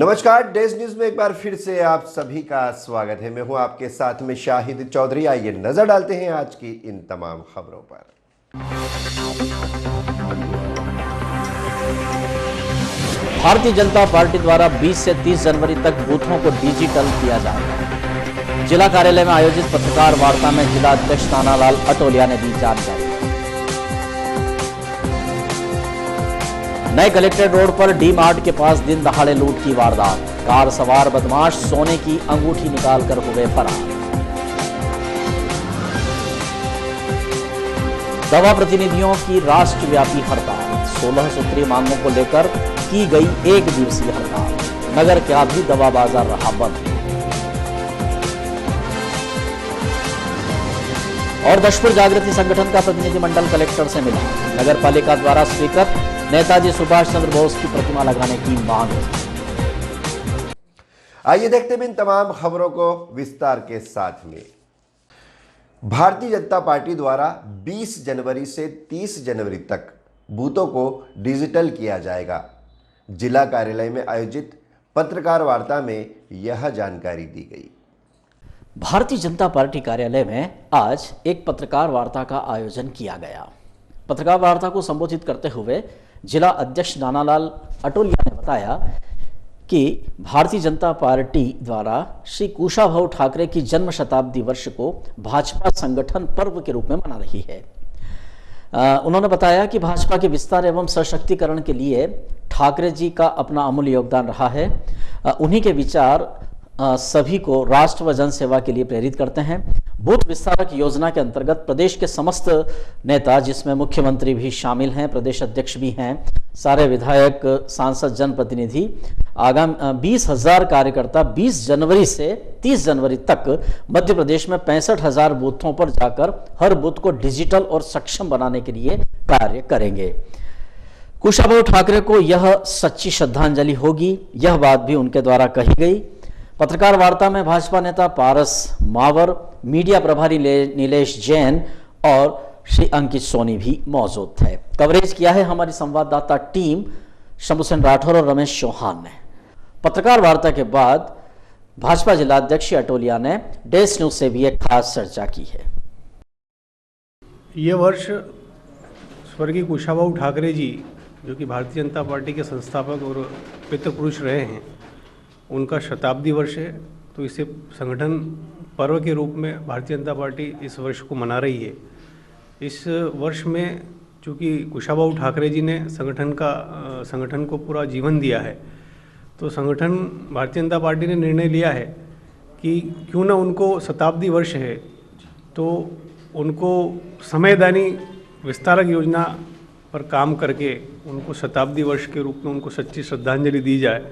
नमस्कार, days news में एक बार फिर से आप सभी का स्वागत है। मैं हूं आपके साथ में शाहिद चौधरी। आइए नजर डालते हैं आज की इन तमाम खबरों पर। भारतीय जनता पार्टी द्वारा 20 से 30 जनवरी तक बूथों को डिजिटल किया जाएगा। जिला कार्यालय में आयोजित पत्रकार वार्ता में जिला अध्यक्ष तानालाल अटोलिया ने दी जानकारी। नए कलेक्ट्रेट रोड पर डी मार्ट के पास दिन दहाड़े लूट की वारदात। कार सवार बदमाश सोने की अंगूठी निकालकर हुए फरार। दवा प्रतिनिधियों की राष्ट्रव्यापी हड़ताल। 16 सूत्रीय मांगों को लेकर की गई एक दिवसीय हड़ताल। नगर का भी दवा बाजार रहा बंद। और दशपुर जागृति संगठन का प्रतिनिधिमंडल कलेक्टर से मिला। नगर पालिका द्वारा स्वीकृत नेताजी सुभाष चंद्र बोस की प्रतिमा लगाने की मांग। आइए देखते हैं इन तमाम खबरों को विस्तार के साथ में। भारतीय जनता पार्टी द्वारा 20 जनवरी से 30 जनवरी तक बूथों को डिजिटल किया जाएगा। जिला कार्यालय में आयोजित पत्रकार वार्ता में यह जानकारी दी गई। भारतीय जनता पार्टी कार्यालय में आज एक पत्रकार वार्ता का आयोजन किया गया। पत्रकार वार्ता को संबोधित करते हुए जिला अध्यक्ष तानालाल अटोलिया ने बताया कि भारतीय जनता पार्टी द्वारा श्री कुशाभाऊ ठाकरे की जन्म शताब्दी वर्ष को भाजपा संगठन पर्व के रूप में मना रही है। उन्होंने बताया कि भाजपा के विस्तार एवं सशक्तिकरण के लिए ठाकरे जी का अपना अमूल्य योगदान रहा है। उन्हीं के विचार सभी को राष्ट्र व जन सेवा के लिए प्रेरित करते हैं। बूथ विस्तारक योजना के अंतर्गत प्रदेश के समस्त नेता, जिसमें मुख्यमंत्री भी शामिल हैं, प्रदेश अध्यक्ष भी हैं, सारे विधायक, सांसद, जनप्रतिनिधि, आगामी 20,000 कार्यकर्ता 20 जनवरी से 30 जनवरी तक मध्य प्रदेश में 65,000 बूथों पर जाकर हर बूथ को डिजिटल और सक्षम बनाने के लिए कार्य करेंगे। कुशाभाऊ ठाकरे को यह सच्ची श्रद्धांजलि होगी, यह बात भी उनके द्वारा कही गई। पत्रकार वार्ता में भाजपा नेता पारस मावर, मीडिया प्रभारी नीलेश जैन और श्री अंकित सोनी भी मौजूद थे। कवरेज किया है हमारी संवाददाता टीम शंभू सेन राठौर और रमेश चौहान ने। पत्रकार वार्ता के बाद भाजपा जिलाध्यक्ष अटोलिया ने डेज न्यूज से भी एक खास चर्चा की है। यह वर्ष स्वर्गीय कुशाभाऊ ठाकरे जी, जो कि भारतीय जनता पार्टी के संस्थापक और पितृपुरुष रहे हैं, उनका शताब्दी वर्ष है। तो इसे संगठन पर्व के रूप में भारतीय जनता पार्टी इस वर्ष को मना रही है। इस वर्ष में चूँकि कुशाभाऊ ठाकरे जी ने संगठन को पूरा जीवन दिया है, तो संगठन भारतीय जनता पार्टी ने निर्णय लिया है कि क्यों ना उनको शताब्दी वर्ष है तो उनको समयदानी विस्तारक योजना पर काम करके उनको शताब्दी वर्ष के रूप में उनको सच्ची श्रद्धांजलि दी जाए।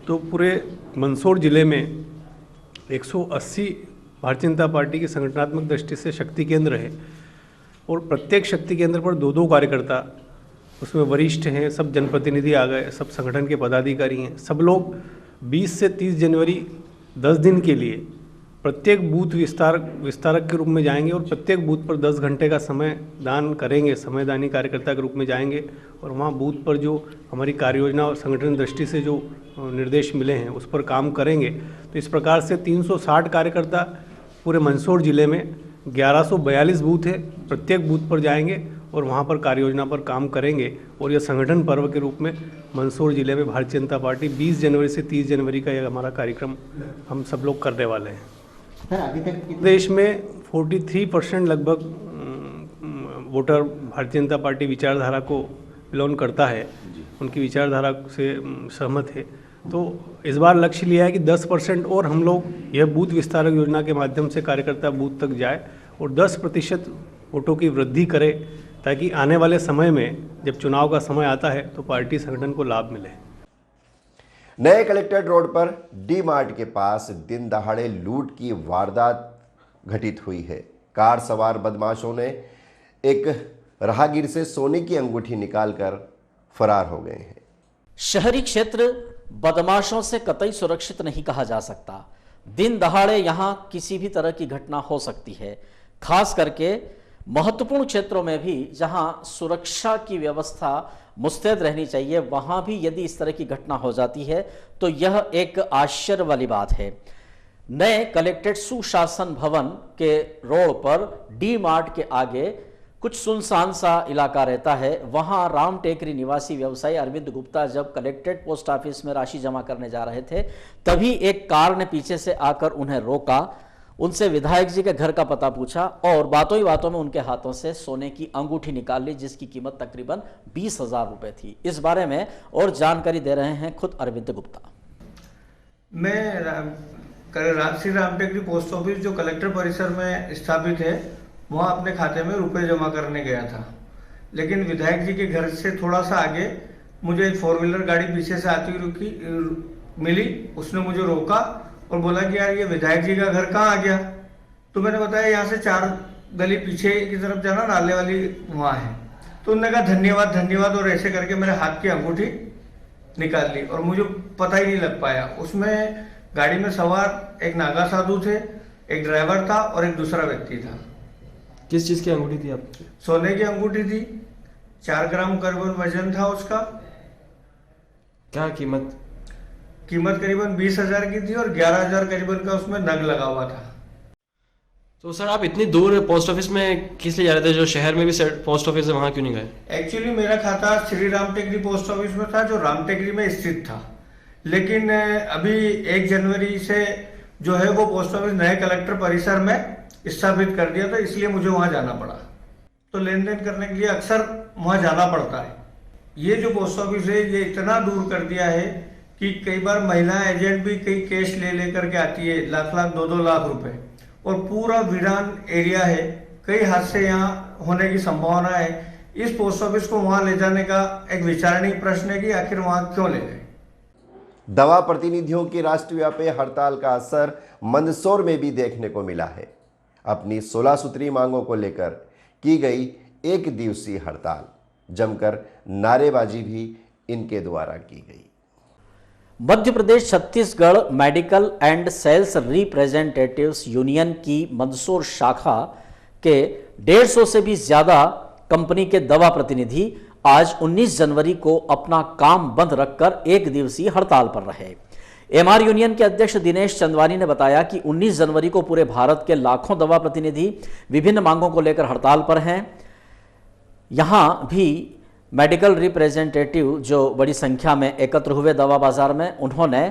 तो पूरे मंदसौर जिले में 180 भारतीय जनता पार्टी के संगठनात्मक दृष्टि से शक्ति केंद्र है और प्रत्येक शक्ति केंद्र पर 2-2 कार्यकर्ता, उसमें वरिष्ठ हैं, सब जनप्रतिनिधि आ गए, सब संगठन के पदाधिकारी हैं। सब लोग 20 से 30 जनवरी 10 दिन के लिए प्रत्येक बूथ विस्तारक के रूप में जाएंगे और प्रत्येक बूथ पर 10 घंटे का समय दान करेंगे। समयदानी कार्यकर्ता के रूप में जाएंगे और वहाँ बूथ पर जो हमारी कार्य योजना और संगठन दृष्टि से जो निर्देश मिले हैं उस पर काम करेंगे। तो इस प्रकार से 360 कार्यकर्ता पूरे मंदसौर जिले में 1142 बूथ है, प्रत्येक बूथ पर जाएंगे और वहाँ पर कार्य योजना पर काम करेंगे। और यह संगठन पर्व के रूप में मंदसौर जिले में भारतीय जनता पार्टी 20 जनवरी से 30 जनवरी का यह हमारा कार्यक्रम हम सब लोग करने वाले हैं। देश में 43% लगभग वोटर भारतीय जनता पार्टी विचारधारा को बिलोंग करता है, उनकी विचारधारा से सहमत है। तो इस बार लक्ष्य लिया है कि 10% और हम लोग यह बूथ विस्तारक योजना के माध्यम से कार्यकर्ता बूथ तक जाए और 10% वोटों की वृद्धि करे, ताकि आने वाले समय में जब चुनाव का समय आता है तो पार्टी संगठन को लाभ मिले। नए कलेक्ट्रेट रोड पर डी मार्ट के पास दिन दहाड़े लूट की वारदात घटित हुई है। कार सवार बदमाशों ने एक राहगीर से सोने की अंगूठी निकालकर फरार हो गए हैं। शहरी क्षेत्र बदमाशों से कतई सुरक्षित नहीं कहा जा सकता। दिन दहाड़े यहां किसी भी तरह की घटना हो सकती है। खास करके महत्वपूर्ण क्षेत्रों में भी जहां सुरक्षा की व्यवस्था मुस्तैद रहनी चाहिए, वहां भी यदि इस तरह की घटना हो जाती है तो यह एक आश्चर्य वाली बात है। नए कलेक्ट्रेट सुशासन भवन के रोड पर डी मार्ट के आगे कुछ सुनसान सा इलाका रहता है। वहां राम टेकरी निवासी व्यवसायी अरविंद गुप्ता जब कलेक्ट्रेट पोस्ट ऑफिस में राशि जमा करने जा रहे थे, तभी एक कार ने पीछे से आकर उन्हें रोका, उनसे विधायक जी के घर का पता पूछा और बातों ही बातों में उनके हाथों से सोने की अंगूठी निकाल ली, जिसकी कीमत तकरीबन 20,000 रुपए थी। इस बारे में और जानकारी दे रहे हैं खुद अरविंद गुप्ता। मैं श्री राम टेकरी पोस्ट ऑफिस जो कलेक्टर परिसर में स्थापित है, वहाँ अपने खाते में रुपए जमा करने गया था। लेकिन विधायक जी के घर से थोड़ा सा आगे मुझे एक 4 व्हीलर गाड़ी पीछे से आती हुई मिली। उसने मुझे रोका और बोला कि यार ये विधायक जी का घर कहाँ आ गया। तो मैंने बताया यहाँ से 4 गली पीछे की तरफ जाना, नाले वाली वहाँ है। तो उन्होंने कहा धन्यवाद धन्यवाद, और ऐसे करके मेरे हाथ की अंगूठी निकाल ली और मुझे पता ही नहीं लग पाया। उसमें गाड़ी में सवार एक नागा साधु थे, एक ड्राइवर था और एक दूसरा व्यक्ति था। किस चीज़ की अंगूठी थी आपकी? सोने की अंगूठी थी, 4 ग्राम करीबन वजन था उसका। क्या कीमत? कीमत करीबन 20,000 की थी और 11,000 करीबन का उसमें नग लगा हुआ था। तो सर आप इतनी दूर पोस्ट ऑफिस में किस लिए जा रहे थे, जो शहर में भी पोस्ट ऑफिस है, वहाँ क्यों नहीं गए? एक्चुअली मेरा खाता श्री राम टेकरी पोस्ट ऑफिस में था, जो राम टेकरी में स्थित था। लेकिन अभी 1 जनवरी से जो है वो पोस्ट ऑफिस नए कलेक्टर परिसर में स्थापित कर दिया, तो इसलिए मुझे वहां जाना पड़ा। तो लेन देन करने के लिए अक्सर वहां जाना पड़ता है। ये जो पोस्ट ऑफिस है ये इतना दूर कर दिया है कि कई बार महिला एजेंट भी कई कैश ले लेकर के आती है, लाख 2-2 लाख रुपए, और पूरा वीरान एरिया है। कई हादसे यहाँ होने की संभावना है। इस पोस्ट ऑफिस को वहां ले जाने का एक विचारणीय प्रश्न है कि आखिर वहां क्यों ले गए। दवा प्रतिनिधियों की राष्ट्रव्यापी हड़ताल का असर मंदसौर में भी देखने को मिला है। अपनी 16 सूत्री मांगों को लेकर की गई 1 दिवसीय हड़ताल, जमकर नारेबाजी भी इनके द्वारा की गई। Madhya Pradesh Chhattisgarh medical and sales representatives union की मंदसौर शाखा के 150 से भी ज्यादा कंपनी के दवा प्रतिनिधि आज 19 जनवरी को अपना काम बंद रखकर 1 दिवसीय हड़ताल पर रहे। एमआर यूनियन के अध्यक्ष दिनेश चंदवानी ने बताया कि 19 जनवरी को पूरे भारत के लाखों दवा प्रतिनिधि विभिन्न मांगों को लेकर हड़ताल पर हैं। यहां भी मेडिकल रिप्रेजेंटेटिव जो बड़ी संख्या में एकत्र हुए दवा बाजार में, उन्होंने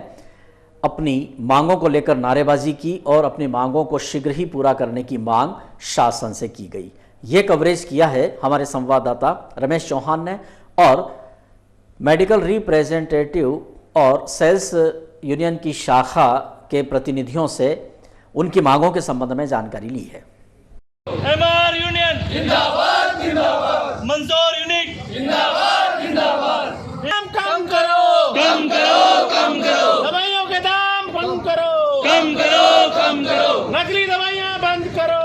अपनी मांगों को लेकर नारेबाजी की और अपनी मांगों को शीघ्र ही पूरा करने की मांग शासन से की गई। ये कवरेज किया है हमारे संवाददाता रमेश चौहान ने, और मेडिकल रिप्रेजेंटेटिव और सेल्स यूनियन की शाखा के प्रतिनिधियों से उनकी मांगों के संबंध में जानकारी ली है। एमआर यूनियन जिंदाबाद जिंदाबाद, मंदसौर यूनिट जिंदाबाद जिंदाबाद। कम करो कम करो कम करो, दवाइयों के दाम कम करो कम करो कम करो, नकली दवाइयां बंद करो।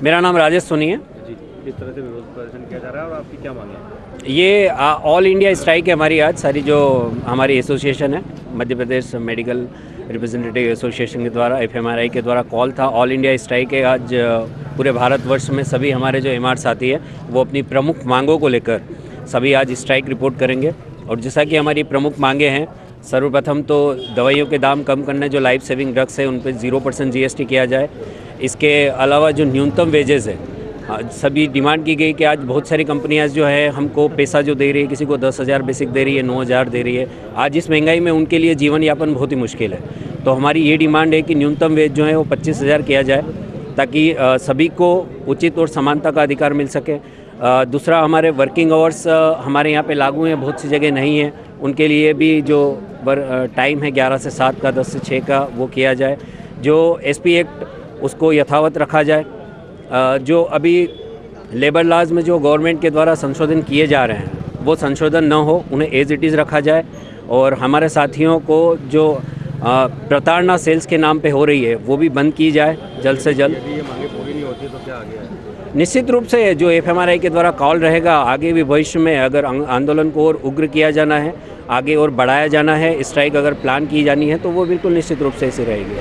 मेरा नाम राजेश सोनी है। जी, किस तरह से विरोध प्रदर्शन किया जा रहा है और आपकी क्या मांग है? ये ऑल इंडिया स्ट्राइक है हमारी आज। सारी जो हमारी एसोसिएशन है, Madhya Pradesh medical representative association के द्वारा, FMRI के द्वारा कॉल था, ऑल इंडिया स्ट्राइक है। आज पूरे भारतवर्ष में सभी हमारे जो एमआर साथी है वो अपनी प्रमुख मांगों को लेकर सभी आज स्ट्राइक रिपोर्ट करेंगे। और जैसा कि हमारी प्रमुख मांगे हैं, सर्वप्रथम तो दवाइयों के दाम कम करने, जो लाइफ सेविंग ड्रग्स है उन पर 0% GST किया जाए। इसके अलावा जो न्यूनतम वेजेस है, सभी डिमांड की गई कि आज बहुत सारी कंपनियां जो है हमको पैसा जो दे रही है, किसी को 10,000 बेसिक दे रही है, 9,000 दे रही है। आज इस महंगाई में उनके लिए जीवन यापन बहुत ही मुश्किल है। तो हमारी ये डिमांड है कि न्यूनतम वेज जो है वो 25,000 किया जाए, ताकि सभी को उचित और समानता का अधिकार मिल सके। दूसरा, हमारे वर्किंग आवर्स हमारे यहाँ पे लागू हैं, बहुत सी जगह नहीं है। उनके लिए भी जो टाइम है 11 से 7 का, 10 से 6 का, वो किया जाए। जो SP एक्ट उसको यथावत रखा जाए। जो अभी लेबर लॉज में जो गवर्नमेंट के द्वारा संशोधन किए जा रहे हैं वो संशोधन न हो, उन्हें एज इट इज़ रखा जाए। और हमारे साथियों को जो प्रताड़ना सेल्स के नाम पे हो रही है वो भी बंद की जाए जल्द से जल्द। यदि ये मांगे पूरी नहीं होती तो क्या आगे है? निश्चित रूप से जो FMRI के द्वारा कॉल रहेगा, आगे भी भविष्य में अगर आंदोलन को और उग्र किया जाना है, आगे और बढ़ाया जाना है, स्ट्राइक अगर प्लान की जानी है तो वो बिल्कुल निश्चित रूप से ऐसी रहेगी।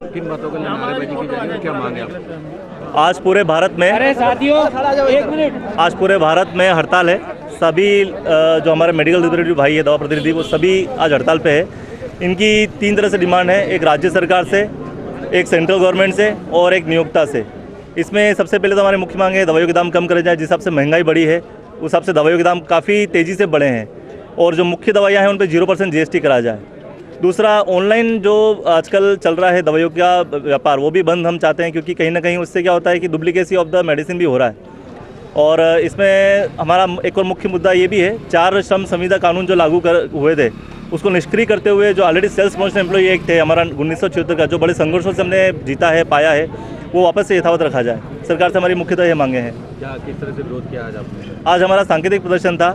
किन बातों को नारेबाजी की जा रही है, क्या मांग है आपकी? आज पूरे भारत में हड़ताल है। सभी जो हमारे मेडिकल रिप्रेजेंटेटिव भाई है, दवा प्रतिनिधि, वो सभी आज हड़ताल पे है। इनकी 3 तरह से डिमांड है, एक राज्य सरकार से, एक सेंट्रल गवर्नमेंट से और एक नियोक्ता से। इसमें सबसे पहले तो हमारी मुख्य मांग है दवाइयों के दाम कम करे जाए। जिस हिसाब से महंगाई बढ़ी है उस हिसाब से दवाइयों के दाम काफ़ी तेज़ी से बढ़े हैं और जो मुख्य दवाइयाँ हैं उन पर 0% GST करा जाए। दूसरा, ऑनलाइन जो आजकल चल रहा है दवाइयों का व्यापार, वो भी बंद हम चाहते हैं, क्योंकि कहीं ना कहीं उससे क्या होता है कि डुप्लीकेसी ऑफ द मेडिसिन भी हो रहा है। और इसमें हमारा एक और मुख्य मुद्दा ये भी है, 4 श्रम संविदा कानून जो लागू हुए थे उसको निष्क्रिय करते हुए जो already sales promotion employ act है हमारा 1976 का, जो बड़े संघर्षों से हमने जीता है, पाया है, वो वापस से यथावत रखा जाए। सरकार से हमारी मुख्यतः ये मांगे हैं। क्या किस तरह से विरोध किया आज आपने? आज हमारा सांकेतिक प्रदर्शन था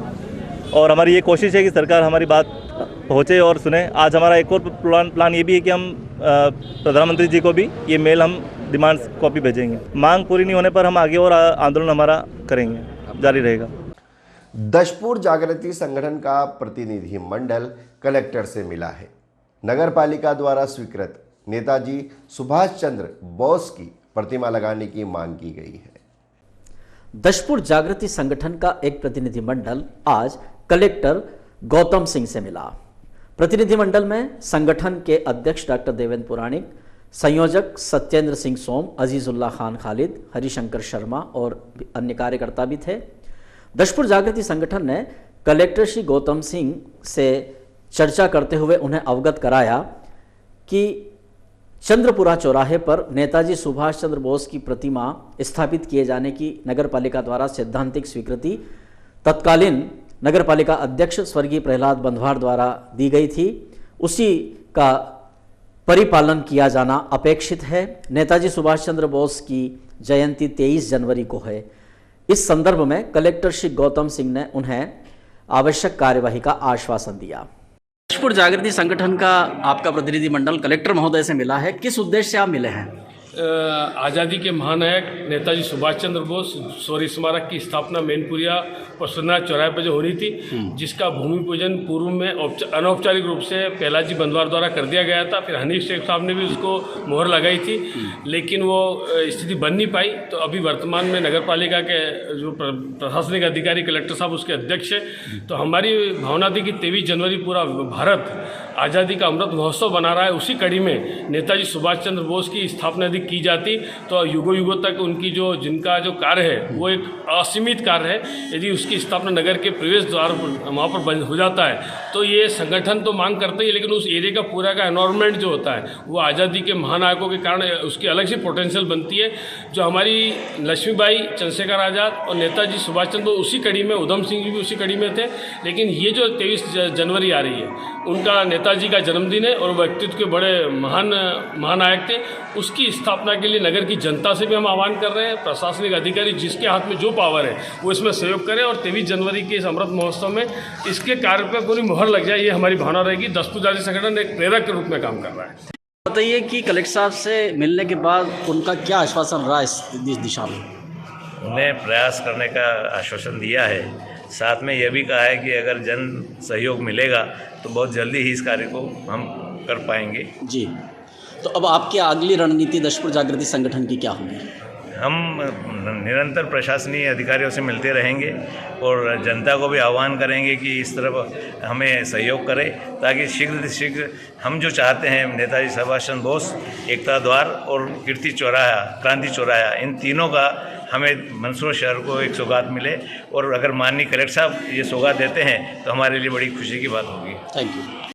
और हमारी ये कोशिश है कि सरकार हमारी बात पहुँचे और सुने। आज हमारा एक और प्लान ये भी है कि हम प्रधानमंत्री जी को भी ये मेल हम डिमांड कॉपी भेजेंगे। मांग पूरी नहीं होने पर हम आगे और आंदोलन हमारा करेंगे, जारी रहेगा। दशपुर जागृति संगठन का प्रतिनिधि मंडल कलेक्टर से मिला है। नगर पालिका द्वारा स्वीकृत नेताजी सुभाष चंद्र बोस की प्रतिमा लगाने की मांग की गई है। दशपुर जागृति संगठन का एक प्रतिनिधिमंडल आज कलेक्टर गौतम सिंह से मिला। प्रतिनिधिमंडल में संगठन के अध्यक्ष डॉक्टर देवेंद्र पुराणिक, संयोजक सत्येंद्र सिंह सोम, अजीजुल्लाह खान खालिद, हरिशंकर शर्मा और अन्य कार्यकर्ता भी थे। दशपुर जागृति संगठन ने कलेक्टर श्री गौतम सिंह से चर्चा करते हुए उन्हें अवगत कराया कि चंद्रपुरा चौराहे पर नेताजी सुभाष चंद्र बोस की प्रतिमा स्थापित किए जाने की नगर पालिका द्वारा सैद्धांतिक स्वीकृति तत्कालीन नगर पालिका अध्यक्ष स्वर्गीय प्रहलाद बंधवाड़ द्वारा दी गई थी, उसी का परिपालन किया जाना अपेक्षित है। नेताजी सुभाष चंद्र बोस की जयंती 23 जनवरी को है। इस संदर्भ में कलेक्टर श्री गौतम सिंह ने उन्हें आवश्यक कार्यवाही का आश्वासन दिया। दशपुर जागृति संगठन का आपका प्रतिनिधिमंडल कलेक्टर महोदय से मिला है, किस उद्देश्य से आप मिले हैं? आज़ादी के महानायक नेताजी सुभाष चंद्र बोस शौर्य स्मारक की स्थापना मैनपुरिया और सूर्यनाथ चौराहे पर जो हो रही थी, जिसका भूमि पूजन पूर्व में अनौपचारिक रूप से प्रहलाद बंधवाड़ द्वारा कर दिया गया था। फिर हनीफ शेख साहब ने भी उसको मोहर लगाई थी, लेकिन वो स्थिति बन नहीं पाई। तो अभी वर्तमान में नगर पालिका के जो प्रशासनिक अधिकारी कलेक्टर साहब उसके अध्यक्ष है, तो हमारी भावना थी कि 23 जनवरी पूरा भारत आज़ादी का अमृत महोत्सव बना रहा है। उसी कड़ी में नेताजी सुभाष चंद्र बोस की स्थापना यदि की जाती तो युगों युगों तक उनकी जिनका कार्य है वो एक असीमित कार्य है। यदि उसकी स्थापना नगर के प्रवेश द्वार वहाँ पर हो जाता है तो ये संगठन तो मांग करते ही, लेकिन उस एरिया का पूरा का एनवायरनमेंट जो होता है वो आज़ादी के महानायकों के कारण उसकी अलग सी पोटेंशियल बनती है। जो हमारी लक्ष्मीबाई, चंद्रशेखर आज़ाद और नेताजी सुभाष चंद्र बोस उसी कड़ी में, उधम सिंह जी भी उसी कड़ी में थे। लेकिन ये जो 23 जनवरी आ रही है उनका नेताजी का जन्मदिन है और व्यक्तित्व के बड़े महानायक थे। उसकी स्थापना के लिए नगर की जनता से भी हम आह्वान कर रहे हैं, प्रशासनिक अधिकारी जिसके हाथ में जो पावर है वो इसमें सहयोग करें और 23 जनवरी के इस अमृत महोत्सव में इसके कार्य पर पूरी मुहर लग जाए, ये हमारी भावना रहेगी। दशपुर जागृति संगठन एक प्रेरक के रूप में काम कर रहा है। बताइए कि कलेक्टर साहब से मिलने के बाद उनका क्या आश्वासन रहा इस दिशा में? उन्हें प्रयास करने का आश्वासन दिया है, साथ में यह भी कहा है कि अगर जन सहयोग मिलेगा तो बहुत जल्दी ही इस कार्य को हम कर पाएंगे। जी, तो अब आपकी अगली रणनीति दशपुर जागृति संगठन की क्या होगी? हम निरंतर प्रशासनिक अधिकारियों से मिलते रहेंगे और जनता को भी आह्वान करेंगे कि इस तरफ हमें सहयोग करें, ताकि शीघ्र से शीघ्र हम जो चाहते हैं नेताजी सुभाष चंद्र बोस, एकता द्वार और कीर्ति चौराहा, क्रांति चौराहा, इन तीनों का हमें मंदसौर शहर को एक सौगात मिले। और अगर माननीय कलेक्टर साहब ये सौगात देते हैं तो हमारे लिए बड़ी खुशी की बात होगी। Thank you.